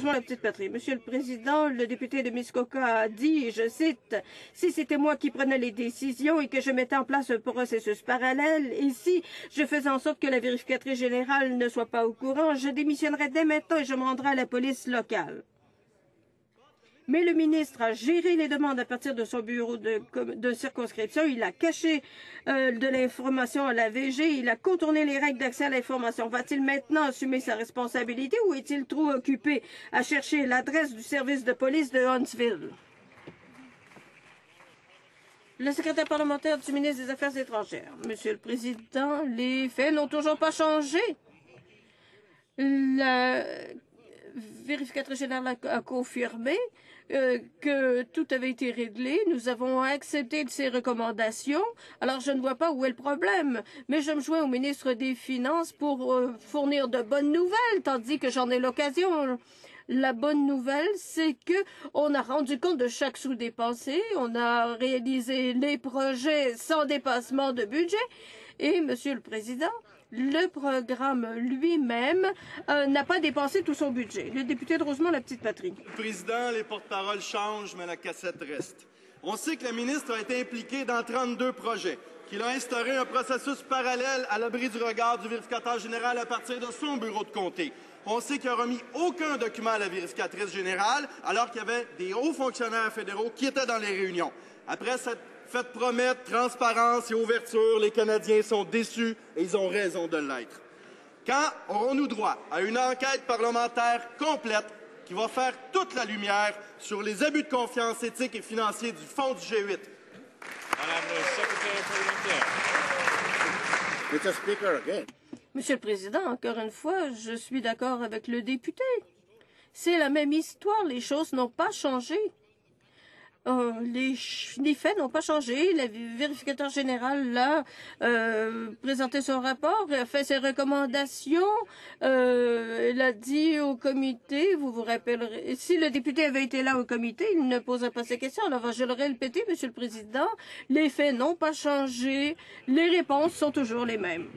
Rosemont, la petite patrie. Monsieur le Président, le député de Muskoka a dit, je cite, « Si c'était moi qui prenais les décisions et que je mettais en place un processus parallèle, et si je faisais en sorte que la vérificatrice générale ne soit pas au courant, je démissionnerais dès maintenant et je me rendrais à la police locale. » Mais le ministre a géré les demandes à partir de son bureau de circonscription. Il a caché de l'information à la VG. Il a contourné les règles d'accès à l'information. Va-t-il maintenant assumer sa responsabilité ou est-il trop occupé à chercher l'adresse du service de police de Huntsville? Le secrétaire parlementaire du ministre des Affaires étrangères. Monsieur le Président, les faits n'ont toujours pas changé. La vérificatrice générale a confirmé que tout avait été réglé. Nous avons accepté ses recommandations. Alors, je ne vois pas où est le problème. Mais je me joins au ministre des Finances pour fournir de bonnes nouvelles, tandis que j'en ai l'occasion. La bonne nouvelle, c'est que on a rendu compte de chaque sou dépensé. On a réalisé les projets sans dépassement de budget. Et, Monsieur le Président, le programme lui-même n'a pas dépensé tout son budget. Le député de Rosemont, la petite patrie. Monsieur le Président, les porte-paroles changent, mais la cassette reste. On sait que la ministre a été impliquée dans 32 projets, qu'il a instauré un processus parallèle à l'abri du regard du vérificateur général à partir de son bureau de comté. On sait qu'il n'a remis aucun document à la vérificatrice générale, alors qu'il y avait des hauts fonctionnaires fédéraux qui étaient dans les réunions. Après cette faites promettre transparence et ouverture, les Canadiens sont déçus et ils ont raison de l'être. Quand aurons-nous droit à une enquête parlementaire complète qui va faire toute la lumière sur les abus de confiance éthiques et financiers du fonds du G8? Madame le secrétaire parlementaire. Mr. Speaker, again. Monsieur le Président, encore une fois, je suis d'accord avec le député. C'est la même histoire, les choses n'ont pas changé. Les faits n'ont pas changé. Le vérificateur général a présenté son rapport, a fait ses recommandations. Il a dit au comité, vous vous rappellerez, si le député avait été là au comité, il ne poserait pas ces questions. Alors, je l'aurais répété, Monsieur le Président, les faits n'ont pas changé. Les réponses sont toujours les mêmes.